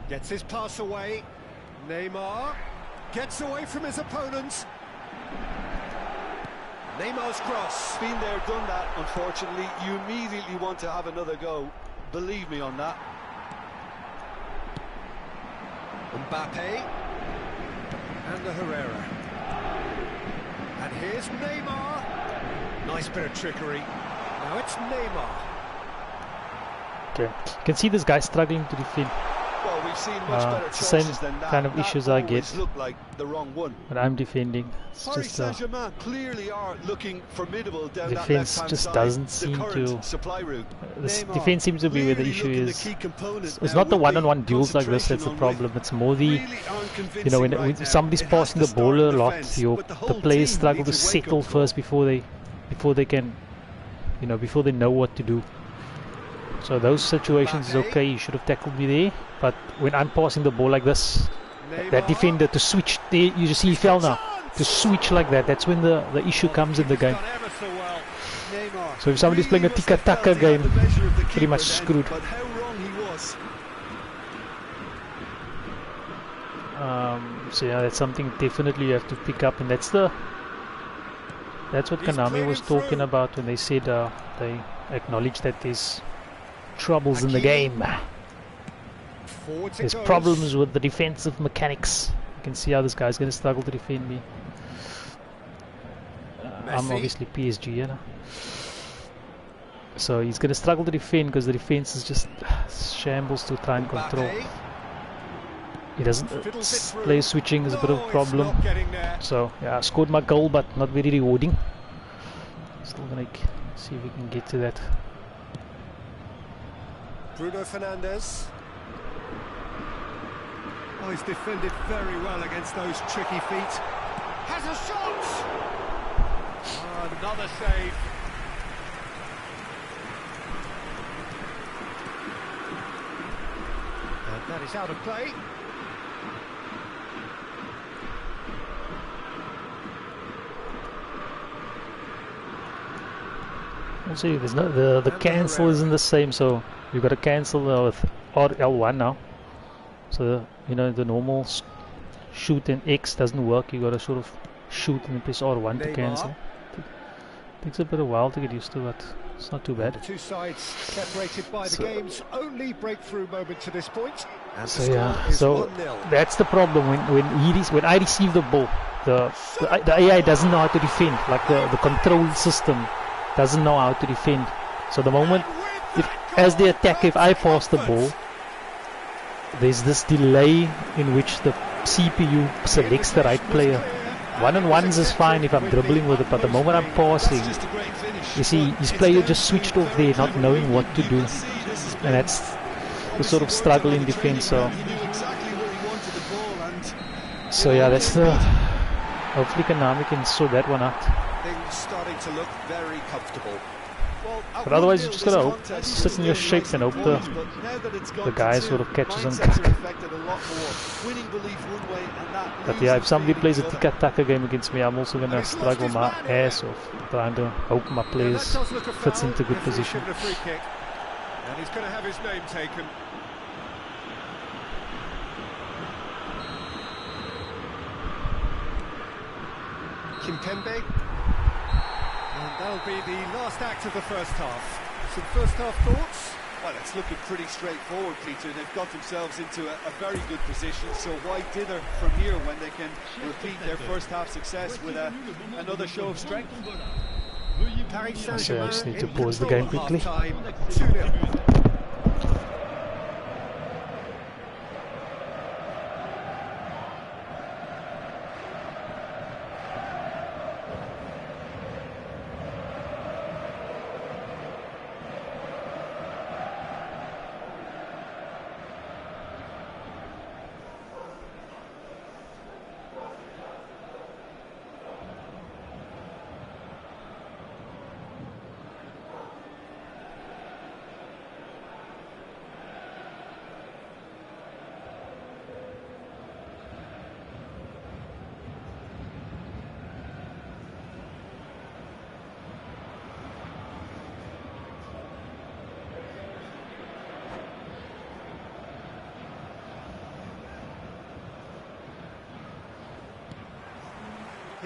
Gets his pass away. Neymar gets away from his opponent. Neymar's cross. Been there, done that, unfortunately. You immediately want to have another go. Believe me on that. Mbappe. And the Herrera. And here's Neymar. Nice bit of trickery. Now it's Neymar. Okay, you can see this guy struggling to defend. Well, we've seen much better same chances than that. kind of issues I get like the wrong one. when I'm defending. It's Paris just Saint-Germain clearly are looking formidable down defense that left-hand just side, doesn't seem to. supply route. This Neymar defense seems to be where the issue really is. It's now not the with one-on-one duels like this that's the problem. It's more the, you know, when somebody's passing the ball a lot, the players struggle to settle first before they can, you know, before they know what to do. So those situations is okay, you should have tackled me there, but when I'm passing the ball like this, that defender to switch there, you just see he fell now, to switch like that, that's when the issue comes in the game. So if somebody's playing a tiki-taka game, pretty much screwed. So yeah, that's something definitely you have to pick up, and that's what Konami was talking about when they said they acknowledge that there's troubles in the game. There's problems with the defensive mechanics. You can see how this guy's going to struggle to defend me. I'm obviously PSG, you know. So he's going to struggle to defend because the defense is just shambles to try and control. He doesn't play switching is a bit of a problem. So yeah, I scored my goal, but not very rewarding. Still going to see if we can get to that. Bruno Fernandes. Oh, he's defended very well against those tricky feet. Has a shot! Oh, another save. And that is out of play. See, there's no the cancel isn't the same, so you've got to cancel with L1 now. So you know the normal shoot and X doesn't work. You got to sort of shoot and then press R1 to cancel. Takes a bit of a while to get used to, but it's not too bad. The two sides separated by the game's only breakthrough moment to this point. And so yeah, so that's the problem when I receive the ball, the AI doesn't know how to defend. Like the control system doesn't know how to defend. So the moment, as they attack, if I pass the ball, there's this delay in which the CPU selects the right player. One-on-ones is fine if I'm dribbling with it, but the moment I'm passing, you see, his player just switched off there, not knowing what to do. And that's the sort of struggle in defense. So yeah, that's the... Hopefully Konami can sort that one out. Things starting to look very comfortable. But otherwise you just gotta hope, sit in your shape and hope the guy sort of catches on. But yeah, if somebody plays a tiki-taka game against me, I'm also gonna struggle my ass off trying to hope my players fits into good position. And he's gonna have his name taken. Kimpembe. And that'll be the last act of the first half. Some first half thoughts? Well, it's looking pretty straightforward, Peter. They've got themselves into a very good position, so why dither from here when they can repeat their first half success with another show of strength? Paris Saint-Germain. So I just need to pause the game quickly. 2-0.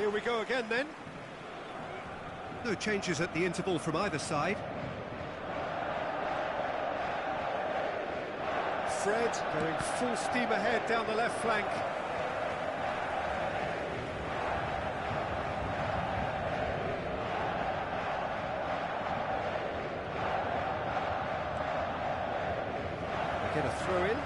Here we go again then. No changes at the interval from either side. Fred going full steam ahead down the left flank. Get a throw in.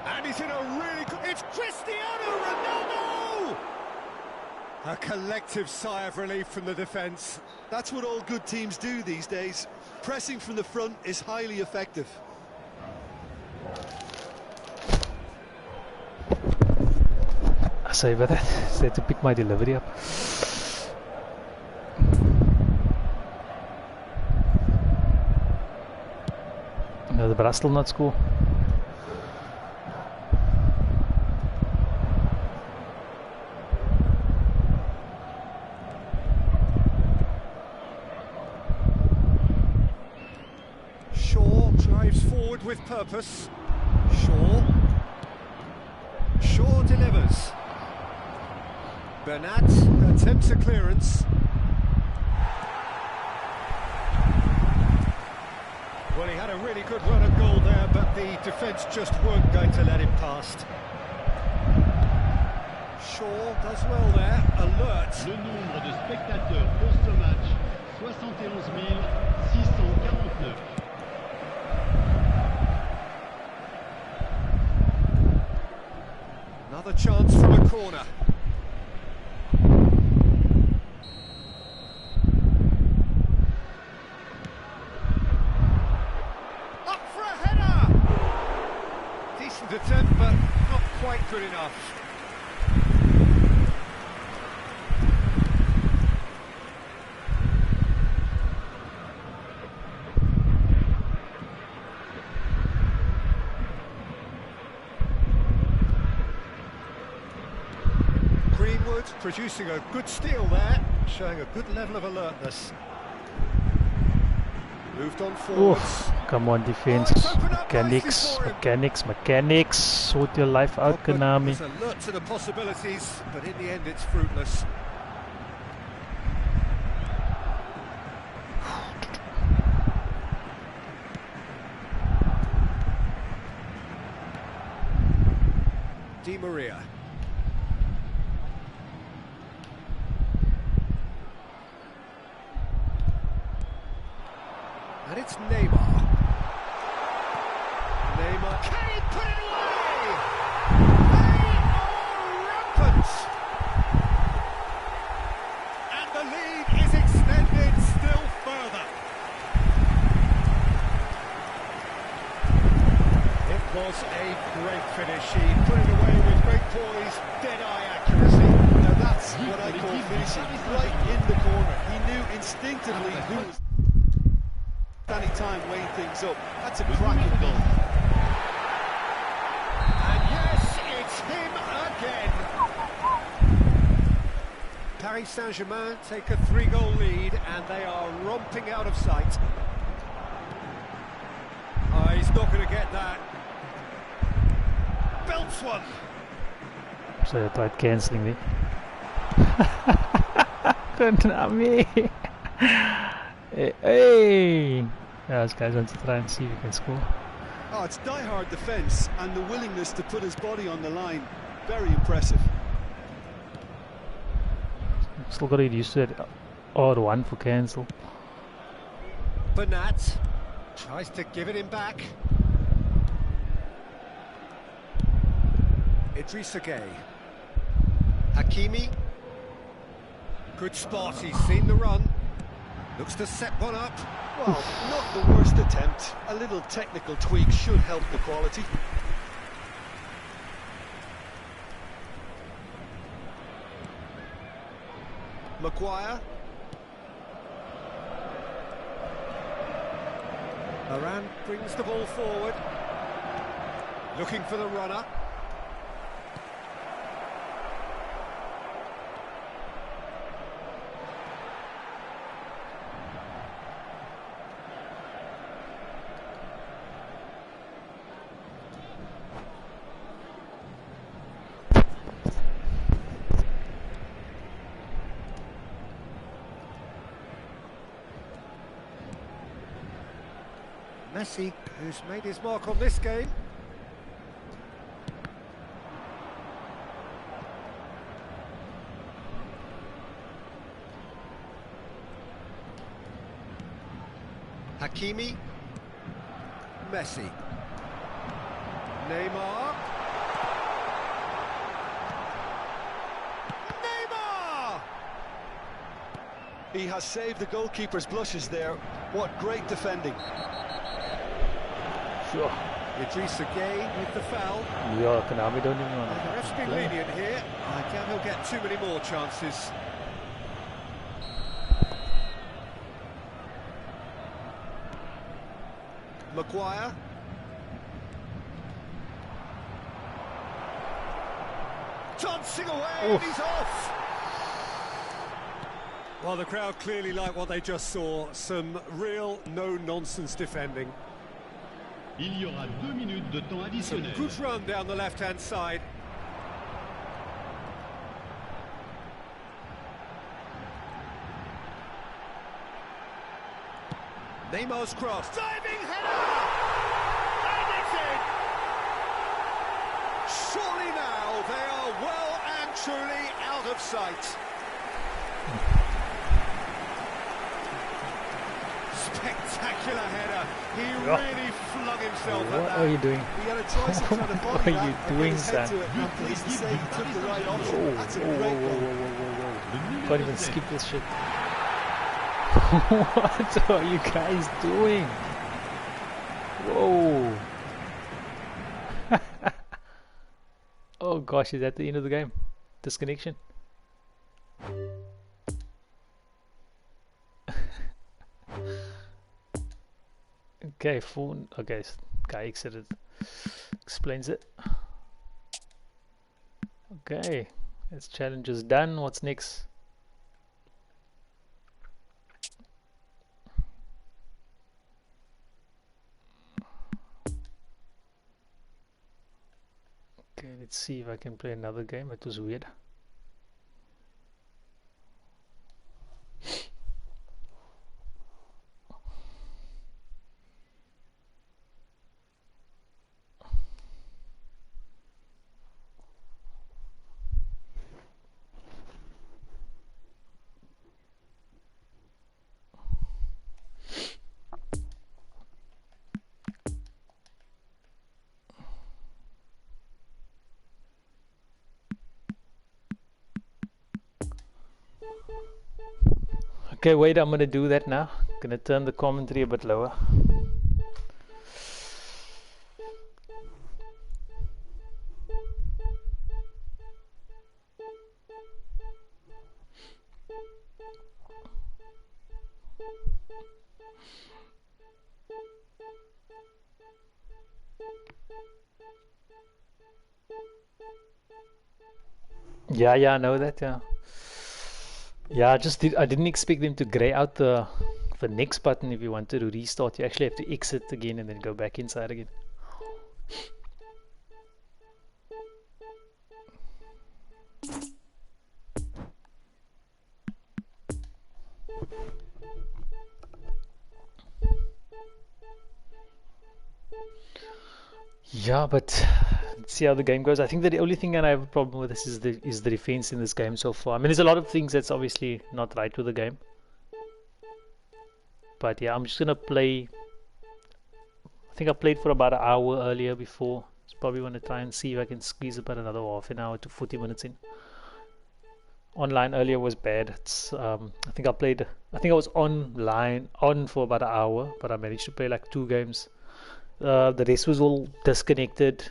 And he's in a really good... It's Cristiano Ronaldo! A collective sigh of relief from the defence. That's what all good teams do these days. Pressing from the front is highly effective. Sorry about that. So I had to pick my delivery up. No, the Brastel not score. Shaw drives forward with purpose. Shaw delivers. Bernat attempts a clearance. Well, he had a really good run at goal there, but the defence just weren't going to let him past. Shaw does well there, alert. Le nombre de spectateurs pour ce match, 71 649. Another chance from a corner. Up for a header! Decent attempt, but not quite good enough. Greenwood producing a good steal there, showing a good level of alertness. Moved on forwards. Oh, come on, defense. Mechanics. Sort your life out, Konami. He's alert to the possibilities, but in the end it's fruitless. Di Maria. And it's Neymar. Can he put it away? They are rampant. And the lead is extended still further. It was a great finish. He put it away with great poise, dead-eye accuracy. Now that's what I call finishing, right in the corner. He knew instinctively who was any time weighing things up. That's a cracking goal. And yes, it's him again. Paris Saint-Germain take a 3-goal lead and they are romping out of sight. Oh, he's not going to get that. Belts one. So I tried cancelling me. Konami! Hey! Yeah, this guys want to try and see if he can score. Oh, it's die-hard defence and the willingness to put his body on the line. Very impressive. Still got to get used to it. Odd one for cancel. Bernat tries to give it him back. Idrissa Gueye. Hakimi. Good spot, he's seen the run. Looks to set one up. Well, not the worst attempt. A little technical tweak should help the quality. Maguire. Moran brings the ball forward. Looking for the runner. Messi, who's made his mark on this game. Hakimi. Messi. Neymar. Neymar! He has saved the goalkeeper's blushes there. What great defending. Sure. Idrissa Gueye with the foul. Yeah, Konami don't even want And the ref's been play. lenient here. I doubt he'll get too many more chances. Maguire. Dancing away and he's off. Well, the crowd clearly like what they just saw. Some real no-nonsense defending. Il y aura 2 minutes de temps Some additionnel. good run down the left-hand side. Neymar's cross. Diving header! And it's in! Surely now they are well and truly out of sight. Spectacular header. He really flung himself at What that. are you doing? He had a choice of trying to What body are that you or doing, get his head son? to it. I'm pleased to say he took the right option. That's a great goal. Can't even skip this shit. What are you guys doing? Whoa. Oh gosh, is that the end of the game? Disconnection? Okay, phone. Okay, guy exited. Explains it. Okay, this challenge is done. What's next? Okay, let's see if I can play another game. It was weird. Okay, wait, I'm gonna do that now. Gonna turn the commentary a bit lower. Yeah, I know that, yeah. Yeah, I didn't expect them to grey out the next button. If you wanted to restart, you actually have to exit again and then go back inside again. Yeah, but let's see how the game goes. I think that the only thing that I have a problem with this is the defense in this game so far. I mean, there's a lot of things that's obviously not right with the game. But yeah, I'm just gonna play. I think I played for about an hour earlier before. So probably want to try and see if I can squeeze about another half an hour to 40 minutes in. Online earlier was bad. It's I think I was on for about an hour, but I managed to play like 2 games. The rest was all disconnected,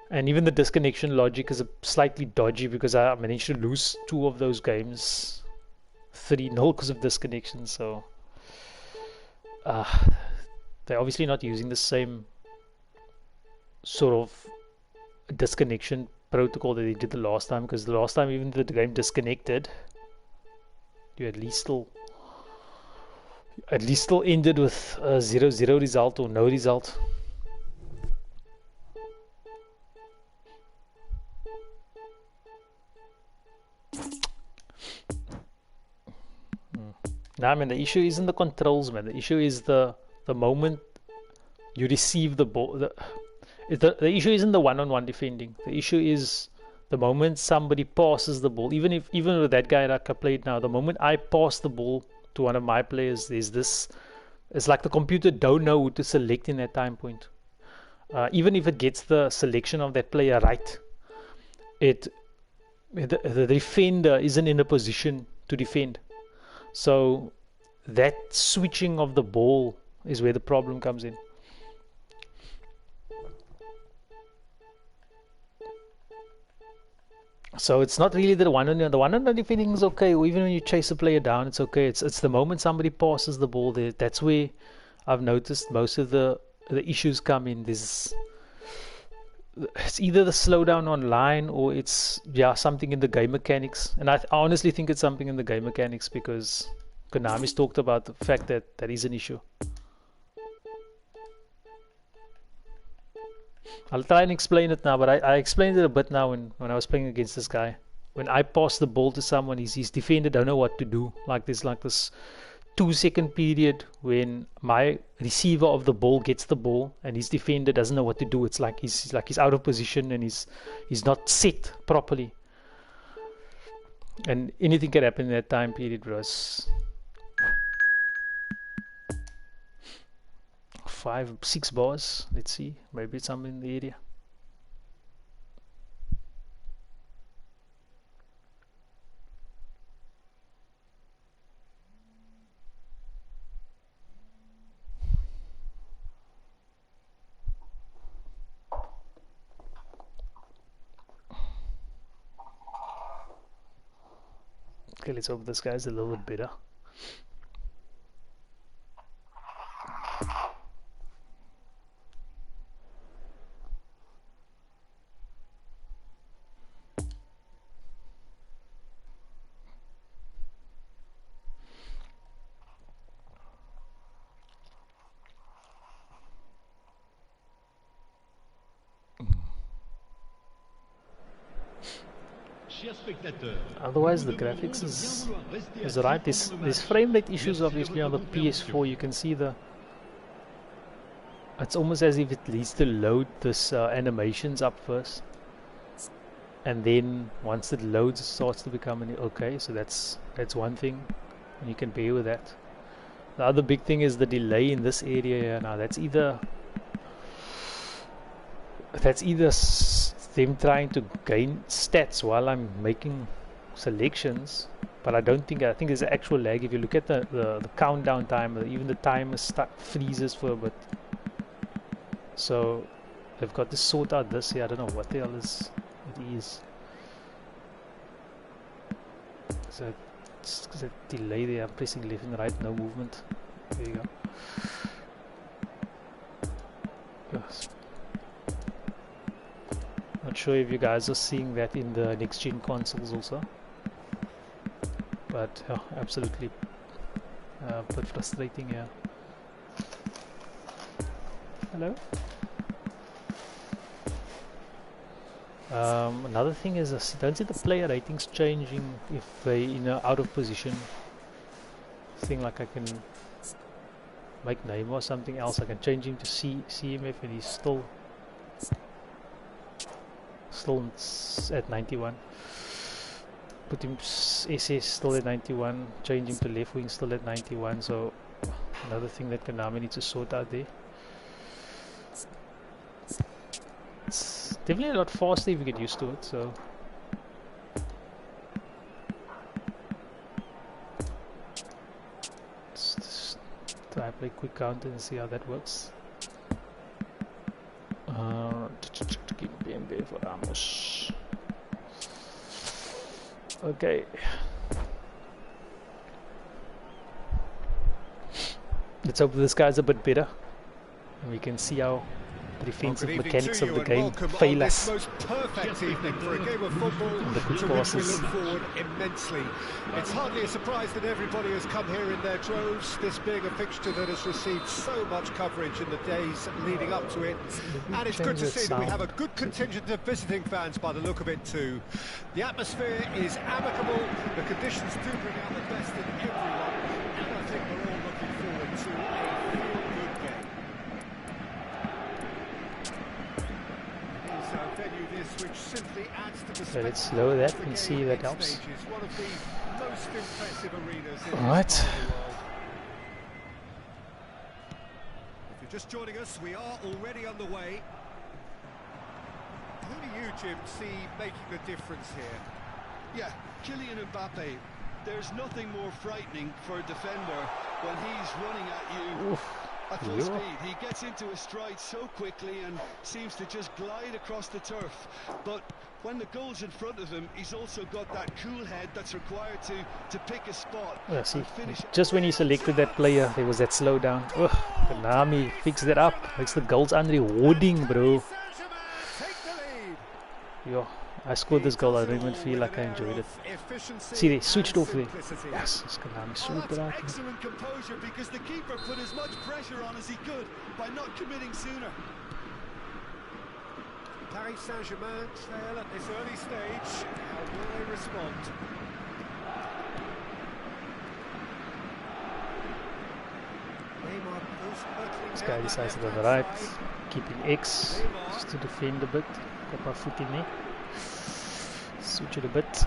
and even the disconnection logic is slightly dodgy because I managed to lose 2 of those games 3-0 because of disconnection. So they're obviously not using the same sort of disconnection protocol that they did the last time, because the last time even the game disconnected, you at least still ended with a 0-0 result or no result. Nah, man, the issue isn't the controls, man. The issue is the moment you receive the ball. The issue isn't the one-on-one defending. The issue is the moment somebody passes the ball. Even with that guy that I played now, the moment I pass the ball to one of my players, there's this. It's like the computer don't know who to select in that time point. Even if it gets the selection of that player right, the defender isn't in a position to defend. So that switching of the ball is where the problem comes in. So it's not really the one-on-one defending is okay, or even when you chase a player down, it's okay. It's the moment somebody passes the ball there, that's where I've noticed most of the issues come in. It's either the slowdown online or it's something in the game mechanics, and I honestly think it's something in the game mechanics because Konami's talked about the fact that that is an issue. I'll try and explain it now, but I explained it a bit now when I was playing against this guy. When I pass the ball to someone, his defender don't know what to do. Like this 2-second period when my receiver of the ball gets the ball and his defender doesn't know what to do. It's like he's out of position and he's not set properly. And anything can happen in that time period, bros. 5-6 bars. Let's see. Maybe it's something in the area. Okay, let's hope this guy's a little bit better. Otherwise the graphics is right. There's frame rate issues obviously on the PS4. You can see it's almost as if it needs to load this animations up first, and then once it loads it starts to become okay. So that's one thing, and you can bear with that. The other big thing is the delay in this area here. Now that's either them trying to gain stats while I'm making selections, but I think there's an actual lag. If you look at the countdown timer, even the timer freezes for a bit. So they've got to sort out this here. I don't know what the hell it is. So it's a delay there. I'm pressing left and right, no movement. There you go. Yes. Not sure if you guys are seeing that in the next gen consoles also, but absolutely a bit frustrating here. Hello. Another thing is I don't see the player ratings changing if they in an out of position thing. Like I can make Neymar something else. I can change him to CMF and he's still at 91. Put him SS still at 91. Change him to left wing still at 91. So another thing that Konami needs to sort out there. It's definitely a lot faster if you get used to it. So let's try to play quick counter and see how that works. BMB for Ramos. Okay. Let's hope this guy's a bit better and we can see how the defensive mechanics of the game fail us. Most perfect evening for a game of football the quick to which we passes. look forward immensely. It's hardly a surprise that everybody has come here in their droves, this being a fixture that has received so much coverage in the days leading up to it. And it's good to see that we have a good contingent of visiting fans by the look of it too. The atmosphere is amicable, the conditions do bring out the best in everyone, and I think we're all looking forward to a feel-good game. It is a venue this which simply adds to the So let's lower that and see if that helps. one of the most impressive arenas in Alright. this part of the world. If you're just joining us, we are already on the way. Who do you, Jim, see making the difference here? Yeah, Kylian Mbappe. There's nothing more frightening for a defender when he's running at you at full speed. He gets into a stride so quickly and seems to just glide across the turf. But when the goal's in front of him, he's also got that cool head that's required to pick a spot. Yeah, see, and finish. just when he selected that player, there was that slowdown. Ugh, Konami fix that up. Makes the goals unrewarding, bro. Yeah, I scored this goal. I don't even feel like I enjoyed it. See, they switched off there. Yes, it's Konami sorted out. Excellent composure because the keeper put as much pressure on as he could by not committing sooner. Paris Saint-Germain trail at this early stage. How will they respond? This guy decides to go to the right, keeping X just to defend a bit. Got my foot in there. Switch it a bit.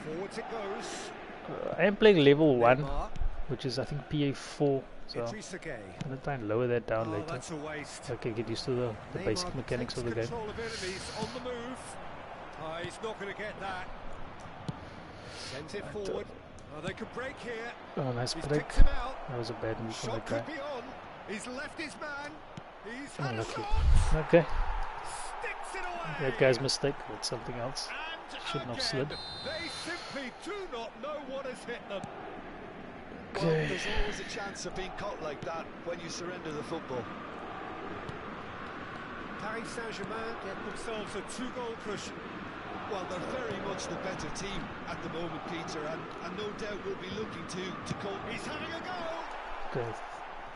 Forwards it goes. I am playing level 1, which is I think PA4. So I'm Idrissa Gueye. gonna try and lower that down later. That's a waste. So I can get used to the basic mechanics of the game. Control of enemies on the move. He's not going to get that. Sends it forward. They could break here. Oh, nice He's break. picked him out. That was a bad move from Shot that could guy. be on. He's left his man. He's had a Unlucky. shot. Okay, Sticks it away. that guy's mistake. That's something else. And Shouldn't have again, slid. They simply do not know what has hit them. Well, Okay. there's always a chance of being caught like that when you surrender the football. Paris Saint-Germain get themselves a 2-goal cushion. Well, they're very much the better team at the moment, Peter, and no doubt will be looking to call. He's having a go. Okay.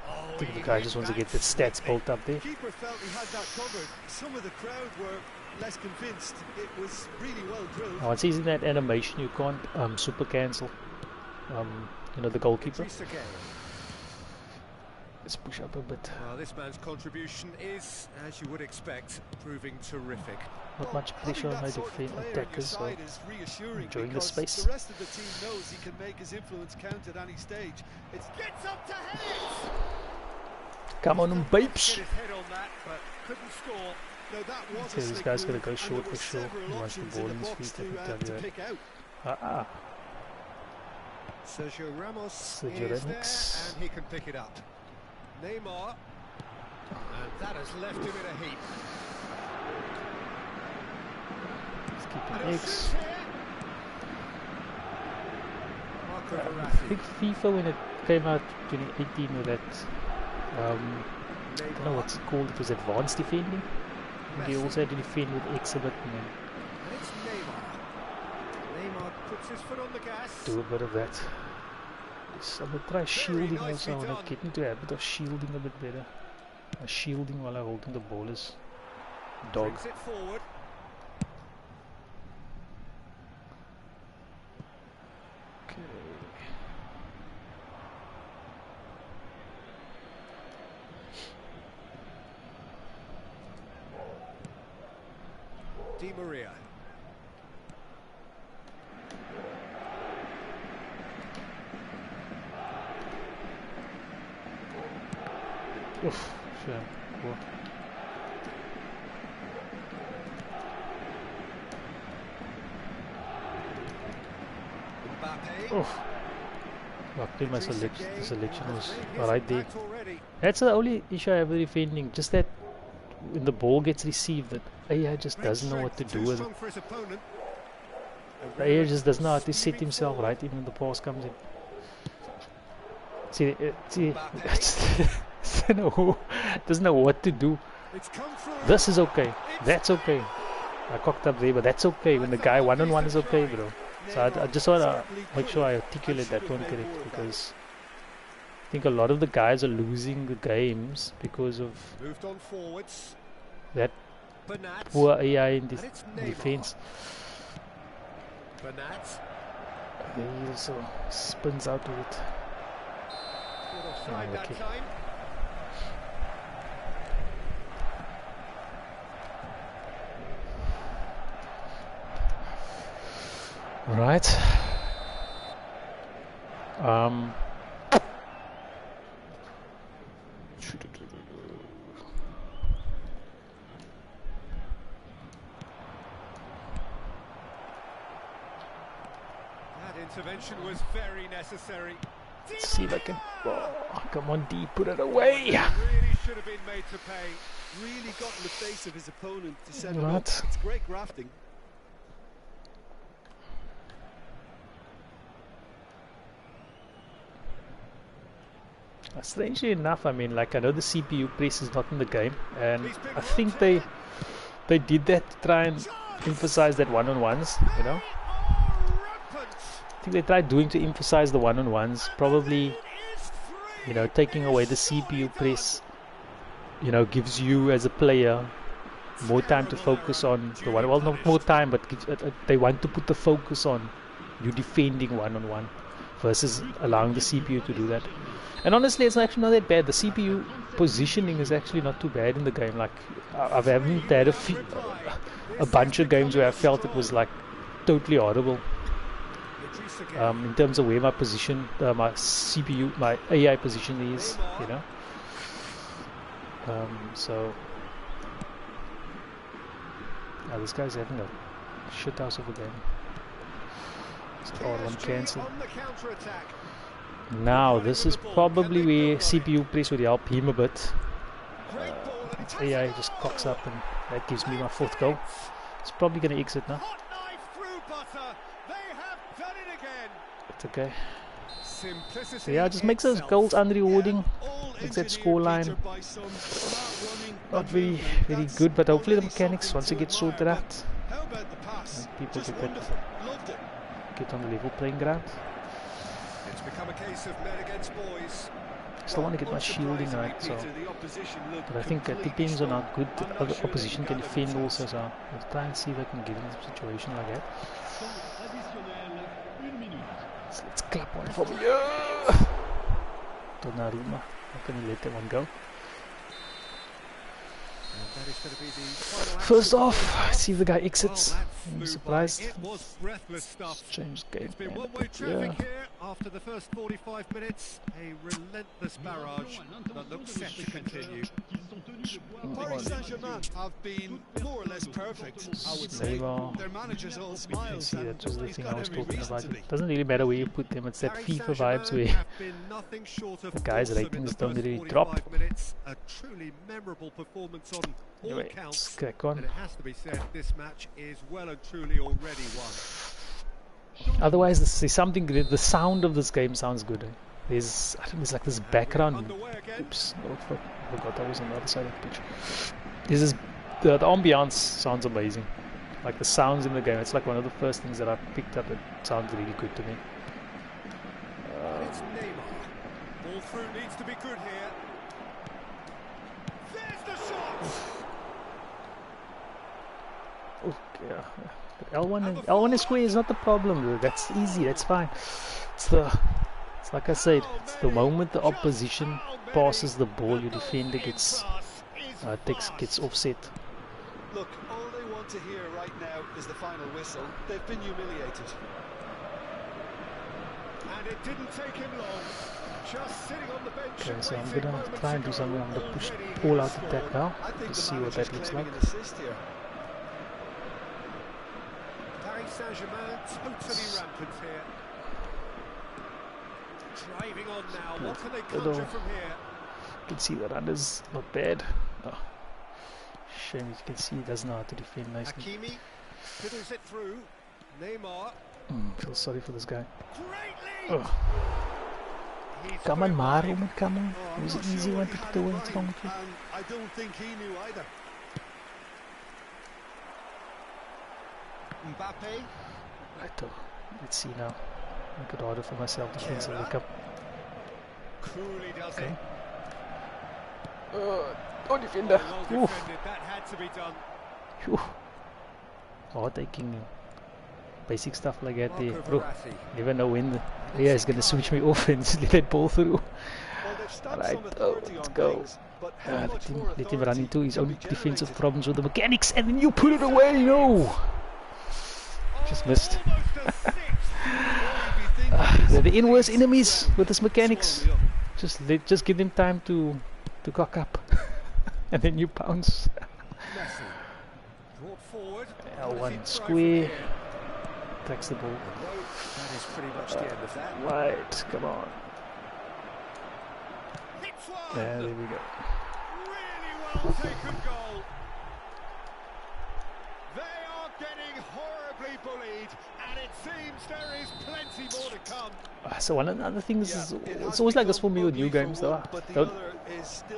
Oh, I think the he guy hit just wants to that get the stats built up there. The keeper felt he had that covered. Some of the crowd were less convinced. It was really well drilled. Now, once he's in that animation, you can't super cancel. You know, the goalkeeper. Idrissa Gueye. Let's push up a bit. Well, this man's contribution is, as you would expect, proving terrific. Not much pressure on my defense attackers, so enjoying the space. The rest of the team knows he can make his influence count at any stage. It Gets up to head it! Come on, Get babes! his head on that, but couldn't score. No, that was Okay, a this slick guy's gonna move, go and short there for were sure. several He wants the options ball in in his box feet, I can tell you to pick out. that. Sergio Ramos Sergio is Ramos. there, and he can pick it up. Neymar, and that has left him in a heap. He's And keeping a X. shoot here. Marco I Verratti. think FIFA, when it came out 2018 with that, I don't know what's it called, it was advanced defending. And you also had to defend with X a bit and then And it's Neymar. Neymar puts his foot on the gas. do a bit of that. So I'm gonna try shielding also. I want to get into the habit of shielding a bit better. Shielding while I'm holding the ball is dog. Brings it forward. Di Maria. Oof, sure. Cool. Oof. Luckily my selection was right there. That's the only issue I have with defending, just that when the ball gets received, that AI just doesn't know what to do with it. The AI just doesn't know how to set himself right even when the pass comes in. See, doesn't know what to do. This is okay. That's okay. I cocked up there, but that's okay. When the guy one-on-one is okay, bro. So I just want to make sure I articulate that one correct, because I think a lot of the guys are losing the games because of that poor AI in defense. He also spins out of it. Okay. Right. That intervention was very necessary. Let's see if I can. Oh, come on, D, put it away. Really should have been made to pay. Really got in the face of his opponent to set it up. It's great grafting. Strangely enough, I mean, like, I know the CPU press is not in the game, and I think they did that to try and emphasize that one-on-ones, you know. I think they tried doing to emphasize the one-on-ones, probably, you know, taking away the CPU press, you know, gives you as a player more time to focus on the one. Well, not more time, but they want to put the focus on you defending one-on-one versus allowing the CPU to do that. And honestly, it's actually not that bad. The CPU positioning is actually not too bad in the game. Like, I haven't had a bunch of games where I felt it was like totally horrible. In terms of where my position, my CPU, my AI position is, you know. So, this guy's having a shit house of a game. It's R1 cancel. Now, this is probably where CPU press would help him a bit. AI just cocks up, and that gives me my 4th goal. It's probably going to exit now. It's okay. So yeah, just makes those goals unrewarding. Makes that scoreline not very good, but hopefully the mechanics, once it gets sorted out, people get on the level playing ground. It's become a case of men against boys. I still want to get my shielding right, so, but I think it depends on how good the other opposition can defend also, so I'll try and see if I can get in a situation like that. So let's clap one from here. Donnarumma, how can you let that one go? First off, see if the guy exits. I'm surprised. Change game. It's been one-way traffic here after the first 45 minutes. A relentless barrage that looks set to continue. Paris Saint-Germain have been more or less perfect, I would say. Their managers all smiles. See, that was the thing I was talking about. It doesn't really matter where you put them. It's that FIFA vibes where the guys' ratings don't really drop. A truly memorable performance on all Anyway, counts. let's crack on. And it has to be said, this match is well and truly already won. Otherwise, there's something good. The sound of this game sounds good. There's like this background. Oops, oh, fuck. I forgot I was on the other side of the pitch. This is the ambiance sounds amazing. Like the sounds in the game. It's like one of the first things that I picked up. It sounds really good to me. It's Neymar. Ball through needs to be good here. There's the shot. Oh, yeah. L1 and square is not the problem, though. That's easy. That's fine. It's like I said. It's the moment the opposition passes the ball, your defender gets offset. Look, all they want want to hear right now is the final whistle. They've been humiliated. And it didn't take him long. Just sitting on the bench. Okay, so I'm gonna try and do something. I'm gonna push the ball out attack now to see what that looks like. Paris Saint-Germain totally rampant here. Driving on now. What can they conjure from here? You can see the run is not bad. Oh. Shame, you can see he doesn't know how to defend nicely. Hakimi fiddles it through. Neymar. Feel sorry for this guy. Greatly. Oh. Come on, Mario, come on. It was an easy one to put the wings wrong with you. I don't think he knew either. Mbappe. Right, let's see now. Make it harder for myself defensively. Come. Coolly does Okay. it. Oh, defender. Well defended. That had to be done. Whew. Hard taking basic stuff like that there. Bro, never know when the player is going to switch me off and just let that ball through. Alright, let's go. Let him run into his own defensive problems with the mechanics and then you put it away. No! Just missed. They're the inverse enemies with his mechanics. Just give them time to cock up. And then you pounce. L1 square. Takes the ball. That is pretty much the end of that. Right, come on. Yeah, there we go. Really well taken goal. They are getting horribly bullied, and it seems there is plenty more to come. So one of the other things is, it's always like this for me with new games though. Don't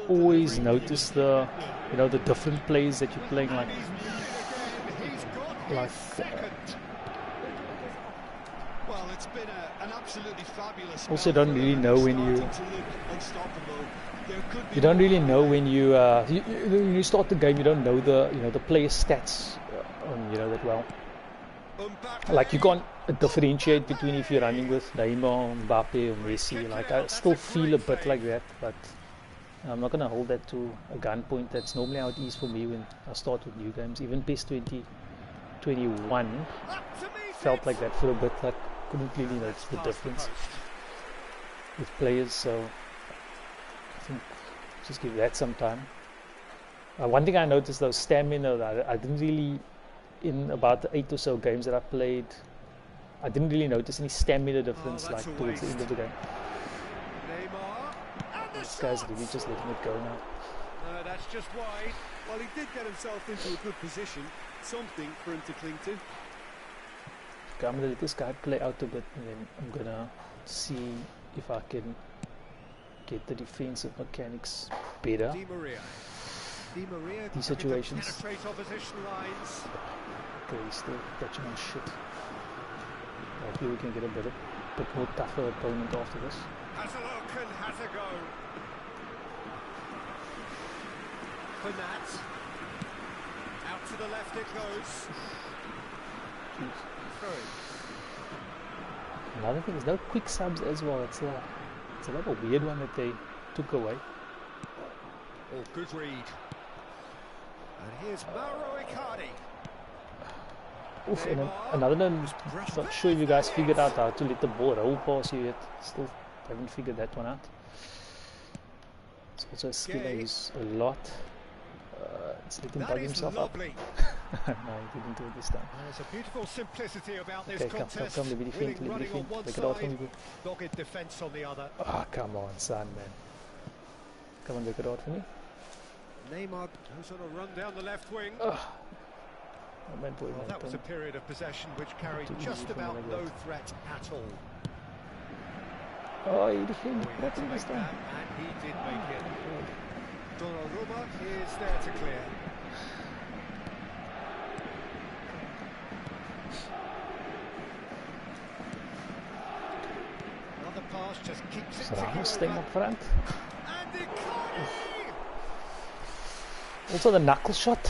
always notice the, you know, the different plays that you're playing, like well, it's been an absolutely fabulous. Also, don't really know when you don't really know when you start the game. You don't know the player stats, that well. Like you can't differentiate between if you're running with Neymar, Mbappe, or Messi. Like I still feel a bit like that, but I'm not gonna hold that to a gunpoint. That's normally how it is for me when I start with new games. Even PES 2021 felt like that for a bit. Like couldn't really notice the difference with players, so I think just give that some time. One thing I noticed though, stamina. I didn't really, in about the 8 or so games that I played, I didn't really notice any stamina difference like towards the end of the game. This guy's really just letting it go now. That's just wide. Well, he did get himself into a good position, something for him to cling to. Okay, I'm gonna let this guy play out a bit, and then I'm gonna see if I can get the defensive mechanics better. Di Maria These situations. Penetrate opposition lines. Okay, he's still catching on shit. Hopefully we can get a bit more tougher opponent after this. Has a look and has a go. Bernat. Out to the left it goes. Another thing is no quick subs as well. It's a bit of a weird one that they took away. Oh, good read. And here's Mauro Icardi. Oof, and another one. Not sure if you guys figured out how to let the ball roll past you yet. Still haven't figured that one out. It's also a skill I use a lot. It's letting him bug himself lovely. up. No, he didn't do it this time. There's a beautiful simplicity about this Okay, contest. come, let me defend, Make it hard for me. Dogged defence on the other. Ah, come on, son, man. Come on, make it hard for me. Neymar goes on a run down the left wing. That was a period of possession which carried just about no threat at all. Oh, he defended properly this time. And he did make it. Donnarumma is there to clear. Another pass just keeps it together. Staying up front. And Icardi! Also the knuckle shot.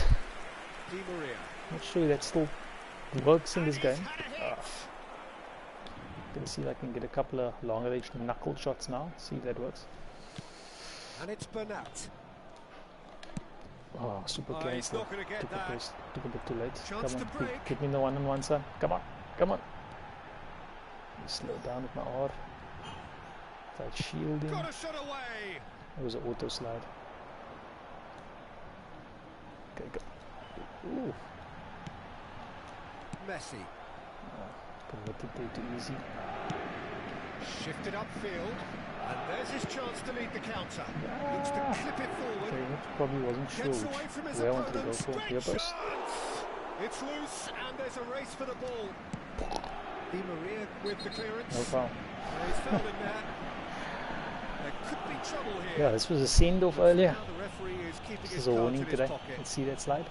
Di Maria. Not sure that still works in this game. Gonna see if I can get a couple of longer range knuckle shots now. See if that works. And it's Bernat. Oh, super He's cancel. not going to get Took that. a bit too late. Chance Come to on, break. get me in the one-on-one, son. Come on, come on. Slow down with my R. That shielding. Got a shot away. It was an auto slide. Okay, go. Ooh. Messi. Converted there too easy. Shifted upfield. And there's his chance to lead the counter. Looks to clip it forward. Okay, probably wasn't sure Gets away from his where I wanted to go opponent. for. Great Here post. chance. It's loose and there's a race for the ball. Di Maria with the clearance. No foul. He's fouled in there. There could be trouble here. Yeah, this was a send-off earlier. Now the referee is keeping This his is a cards warning in his today. pocket. Let's see that slide.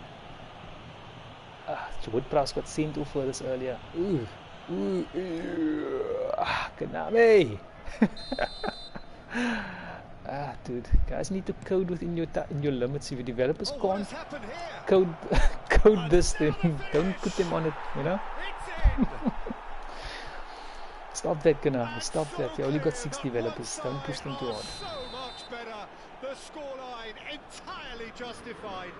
Woodprowse got sent off for this earlier. Ooh. Ooh. Kaname! Dude, guys need to code within your limits. If your developers can't code this, then don't put them on it, you know? Stop that, Kana. Stop that. You only got 6 developers. Don't push them too hard. So much better. The scoreline entirely justified.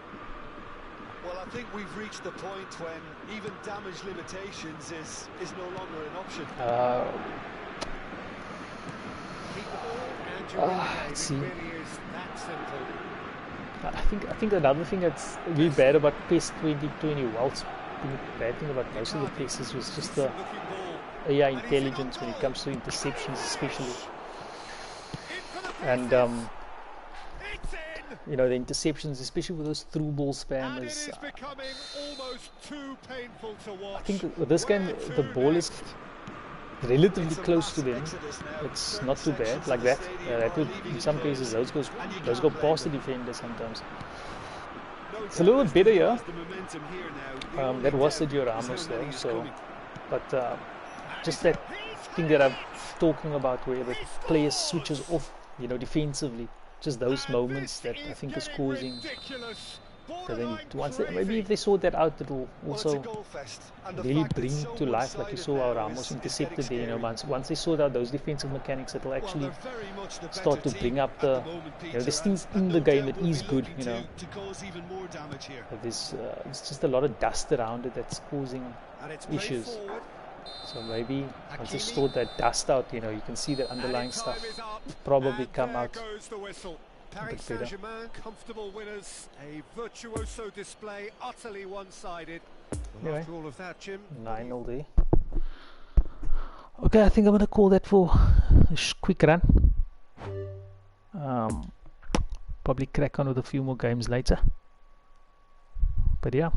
Well, I think we've reached the point when even damage limitations is no longer an option. Keep the ball and you're in the game. See. It really is that simple. I think another thing that's really bad about PES 2020, well, the bad thing about most of the PESs was just the AI intelligence when it comes to interceptions, especially. And you know, the interceptions, especially with those through ball spammers. Becoming almost too painful to watch. I think with this game, the ball is relatively close to them. It's not too bad like that. That would, in some cases, those go past the defender sometimes. It's a little bit better here. That was Sergio Ramos though. So, but just that thing that I'm talking about, where the player switches off, you know, defensively. Just those moments that I think is causing that they need to, once they, maybe if they sort that out, it will also really bring to life, like you saw how Ramos intercepted there, you know, once they sort out those defensive mechanics, it will actually start to bring up the, you know, there's things in the game that is good, you know, but there's just a lot of dust around it that's causing issues. So maybe once they sort that dust out, you know, you can see the underlying stuff probably come out a bit better. Comfortable winners, a virtuoso display, utterly one-sided. Anyway, After all of that, Jim, 9-0 there. Okay, I think I'm gonna call that for a quick run. Probably crack on with a few more games later. But yeah.